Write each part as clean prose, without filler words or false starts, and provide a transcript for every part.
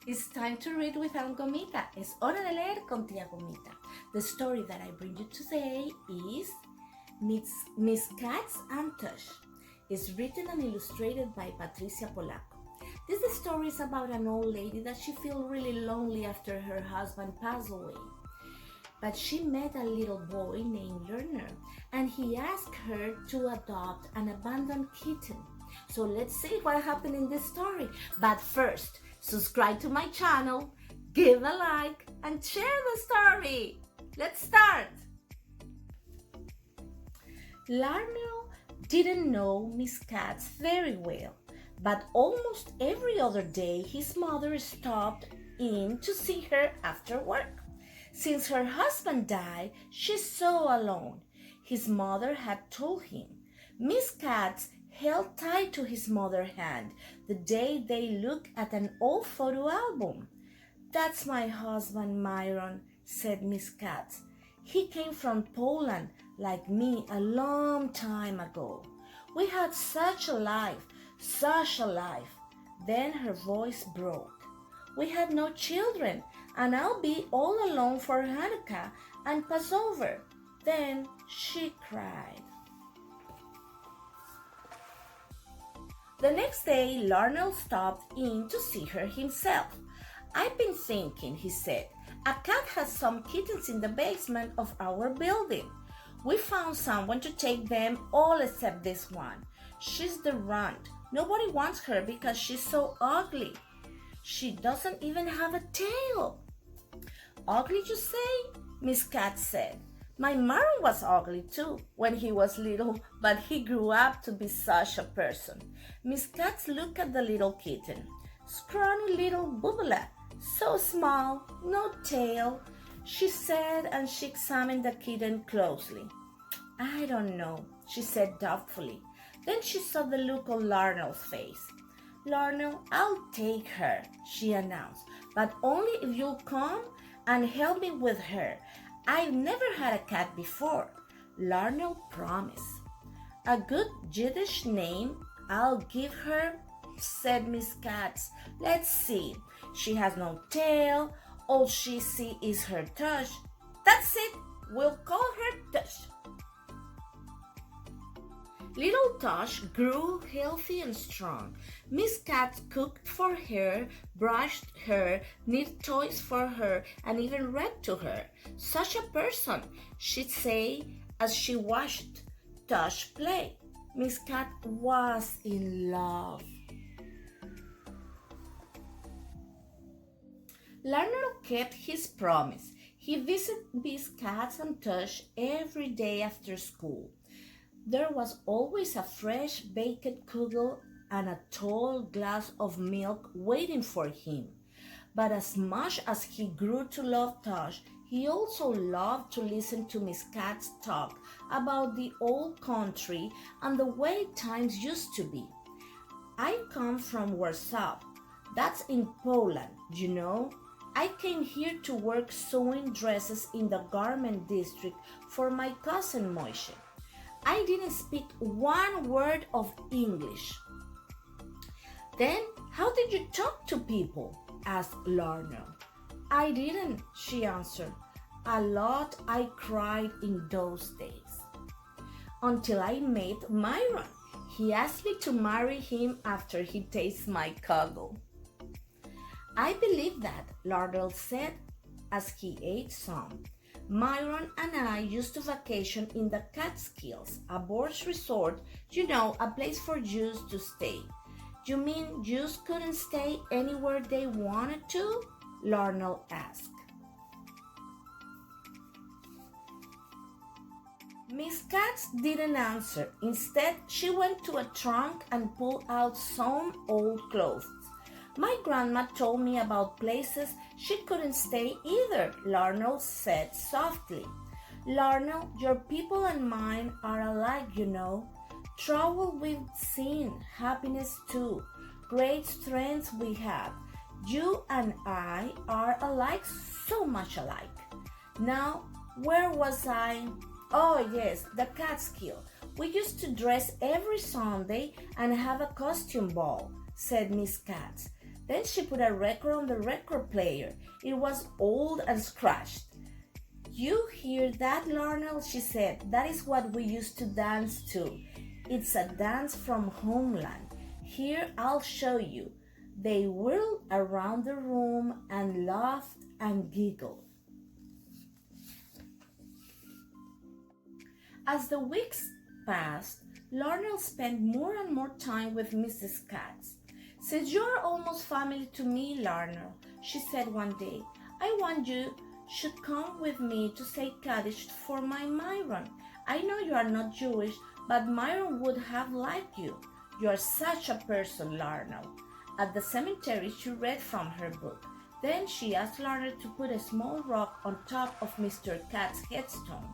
It's time to read with Aunt Gomita. Es hora de leer con Tía Gomita. The story that I bring you today is Miss Katz and Tush. It's written and illustrated by Patricia Polacco. This story is about an old lady that she feels really lonely after her husband passed away. But she met a little boy named Leer, and he asked her to adopt an abandoned kitten. So let's see what happened in this story. But first, subscribe to my channel, give a like, and share the story. Let's start. Leer didn't know Miss Katz very well, but almost every other day his mother stopped in to see her after work. Since her husband died, she's so alone. His mother had told him. Miss Katz held tight to his mother's hand the day they looked at an old photo album. "That's my husband, Myron," said Miss Katz. "He came from Poland like me a long time ago. We had such a life, such a life." Then her voice broke. "We had no children, and I'll be all alone for Hanukkah and Passover." Then she cried. The next day, Leer stopped in to see her himself. "I've been thinking," he said. "A cat has some kittens in the basement of our building. We found someone to take them all except this one. She's the runt. Nobody wants her because she's so ugly. She doesn't even have a tail." "Ugly, you say?" Miss Katz said. "My Myron was ugly too when he was little, but he grew up to be such a person." Miss Katz looked at the little kitten. "Scrawny little bubula, so small, no tail," she said, and she examined the kitten closely. "I don't know," she said doubtfully. Then she saw the look on Leer's face. "Leer, I'll take her," she announced, "but only if you'll come and help me with her. I've never had a cat before." Leer promised. "A good Yiddish name I'll give her," said Miss Katz. "Let's see. She has no tail. All she sees is her tush. That's it. We'll call her Tush." Little Tush grew healthy and strong. Miss Katz cooked for her, brushed her, knit toys for her, and even read to her. "Such a person," she'd say as she watched Tush play. Miss Katz was in love. Leer kept his promise. He visited Miss Katz and Tush every day after school. There was always a fresh baked kugel and a tall glass of milk waiting for him. But as much as he grew to love Tush, he also loved to listen to Miss Katz talk about the old country and the way times used to be. "I come from Warsaw. That's in Poland, you know. I came here to work sewing dresses in the garment district for my cousin Moishe. I didn't speak one word of English." "Then how did you talk to people?" asked Leer. "I didn't," she answered. "A lot I cried in those days. Until I met Myron. He asked me to marry him after he tasted my kugel." "I believe that," Leer said as he ate some. "Myron and I used to vacation in the Catskills, a boys resort, you know, a place for Jews to stay." "You mean Jews couldn't stay anywhere they wanted to?" Leer asked. Miss Katz didn't answer. Instead, she went to a trunk and pulled out some old clothes. "My grandma told me about places she couldn't stay either," Leer said softly. "Leer, your people and mine are alike, you know. Trouble we've seen, happiness too, great strengths we have. You and I are alike, so much alike. Now, where was I? Oh yes, the Catskill. We used to dress every Sunday and have a costume ball," said Miss Katz. Then she put a record on the record player. It was old and scratched. "You hear that, Larnell?" she said. "That is what we used to dance to. It's a dance from homeland. Here, I'll show you." They whirled around the room and laughed and giggled. As the weeks passed, Larnell spent more and more time with Mrs. Katz. "Since you're almost family to me, Larnell," she said one day, "I want you should come with me to say Kaddish for my Myron. I know you are not Jewish, but Myron would have liked you. You are such a person, Larnell." At the cemetery, she read from her book. Then she asked Larnell to put a small rock on top of Mr. Katz's headstone.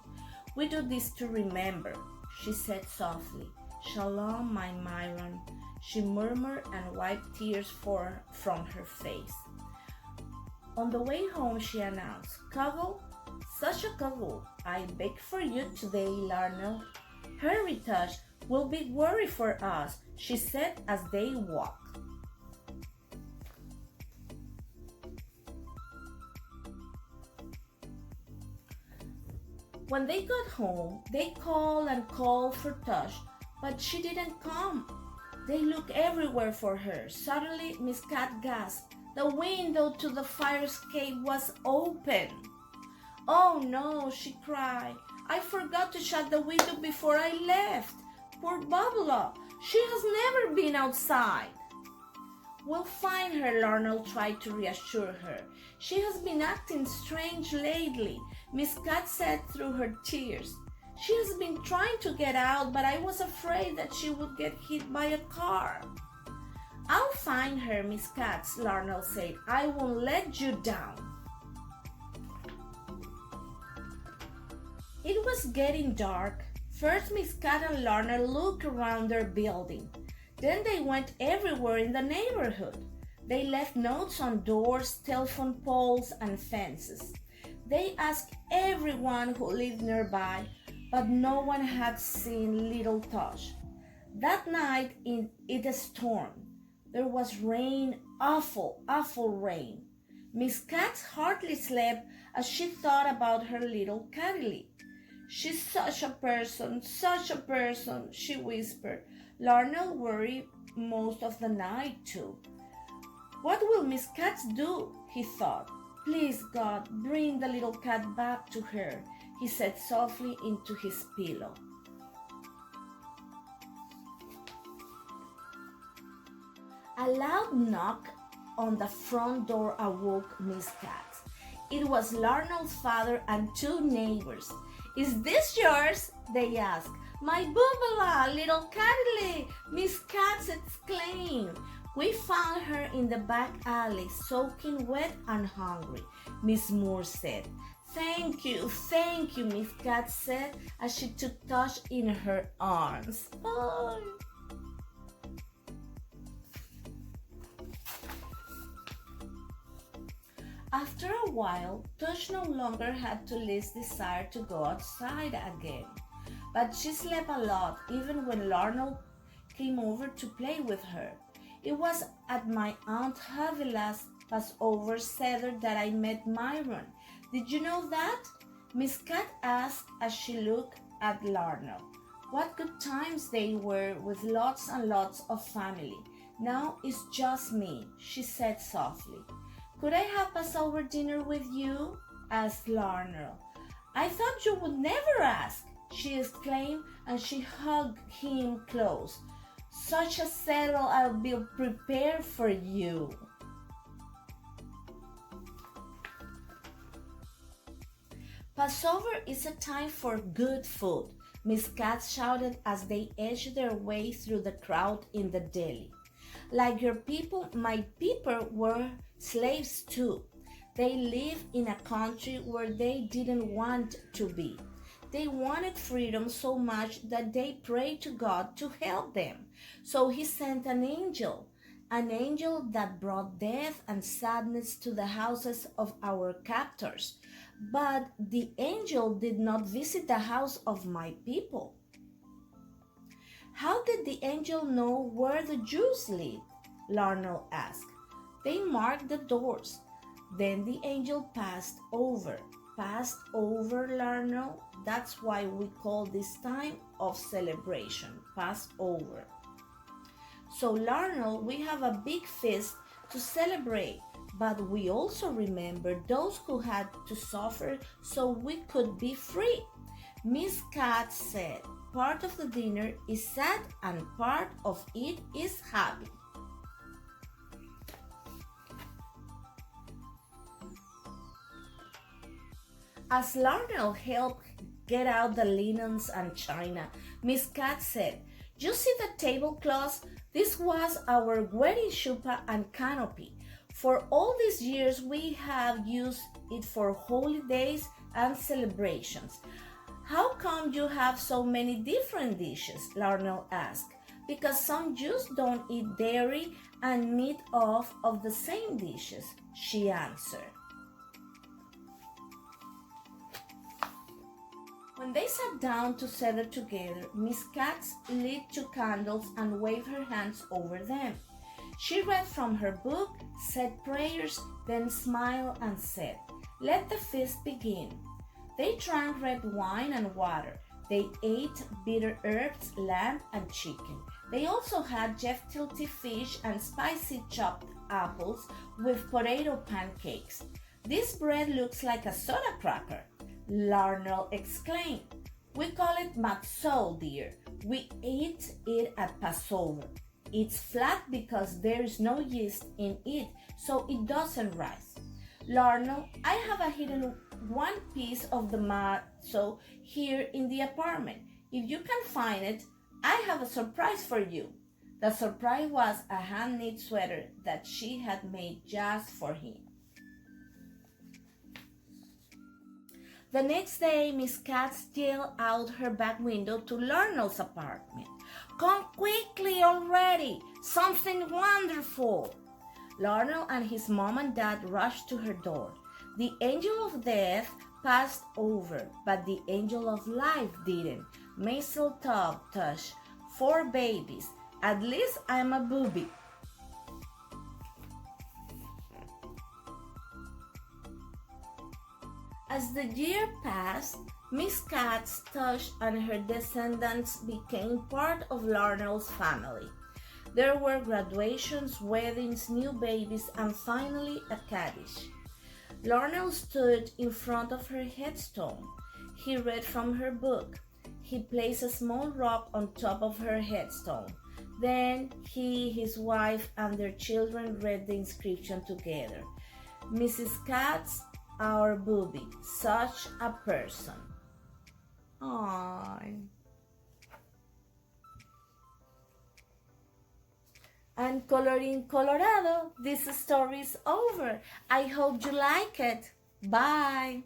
"We do this to remember," she said softly. "Shalom, my Myron," she murmured and wiped tears from her face. On the way home, she announced, "Kugel, such a kugel. I baked for you today, Larnell." "Hurry, Tush, will be worry for us," she said as they walked. When they got home, they called and called for Tush, but she didn't come. They looked everywhere for her. Suddenly, Miss Cat gasped. The window to the fire escape was open. "Oh no," she cried. "I forgot to shut the window before I left. Poor Bubula, she has never been outside." "We'll find her," Larnell tried to reassure her. "She has been acting strange lately," Miss Cat said through her tears. "She has been trying to get out, but I was afraid that she would get hit by a car." "I'll find her, Miss Katz," Larnell said. "I won't let you down." It was getting dark. First, Miss Cat and Larnell looked around their building. Then they went everywhere in the neighborhood. They left notes on doors, telephone poles, and fences. They asked everyone who lived nearby, but no one had seen little Tush. That night it stormed. There was rain, awful, awful rain. Miss Katz hardly slept as she thought about her little Cattily. "She's such a person, she whispered. Larnell worried most of the night too. "What will Miss Katz do?" he thought. "Please, God, bring the little cat back to her," he said softly into his pillow. A loud knock on the front door awoke Miss Katz. It was Larnell's father and two neighbors. "Is this yours?" they asked. "My Bubula, little Cattily!" Miss Katz exclaimed. "We found her in the back alley, soaking wet and hungry," Miss Moore said. Thank you, Miss Katz said as she took Tush in her arms. Oh. After a while, Tush no longer had the least desire to go outside again. But she slept a lot, even when Larnell came over to play with her. It was at my Aunt Havila's Passover Seder that I met Myron. Did you know that? Miss Cat asked as she looked at Larnell. What good times they were with lots and lots of family. Now it's just me, she said softly. Could I have Passover dinner with you? Asked Larnell. I thought you would never ask, she exclaimed, and she hugged him close. Such a settle I'll be prepared for you. Passover is a time for good food, Miss Katz shouted as they edged their way through the crowd in the deli. Like your people, my people were slaves too. They lived in a country where they didn't want to be. They wanted freedom so much that they prayed to God to help them. So he sent an angel that brought death and sadness to the houses of our captors. But the angel did not visit the house of my people. How did the angel know where the Jews lived? Larnell asked. They marked the doors. Then the angel passed over. Passed over, Larnell. That's why we call this time of celebration, Passover. So, Larnell, we have a big feast to celebrate, but we also remember those who had to suffer so we could be free. Miss Katz said, part of the dinner is sad and part of it is happy. As Larnell helped get out the linens and china, Miss Katz said, you see the tablecloths? This was our wedding chuppah and canopy. For all these years, we have used it for holidays and celebrations. How come you have so many different dishes? Larnell asked. Because some Jews don't eat dairy and meat off of the same dishes, she answered. When they sat down to settle together, Miss Katz lit 2 candles and waved her hands over them. She read from her book, said prayers, then smiled and said, let the feast begin. They drank red wine and water. They ate bitter herbs, lamb, and chicken. They also had gefilte fish and spicy chopped apples with potato pancakes. This bread looks like a soda cracker, Larnell exclaimed. We call it matzah, dear. We eat it at Passover. It's flat because there is no yeast in it, so it doesn't rise. Larnell, I have a hidden one piece of the matzah here in the apartment. If you can find it, I have a surprise for you. The surprise was a hand-knit sweater that she had made just for him. The next day, Miss Katz yelled out her back window to Larnell's apartment. Come quickly already! Something wonderful! Larnell and his mom and dad rushed to her door. The angel of death passed over, but the angel of life didn't. Mistletoe, Tush, 4 babies. At least I'm a booby. As the year passed, Miss Katz, Tush, and her descendants became part of Larnell's family. There were graduations, weddings, new babies, and finally a Kaddish. Larnell stood in front of her headstone. He read from her book. He placed a small rock on top of her headstone. Then he, his wife, and their children read the inscription together. Mrs. Katz, our booby, such a person. Aww. And colorín colorado, this story is over. I hope you like it. Bye.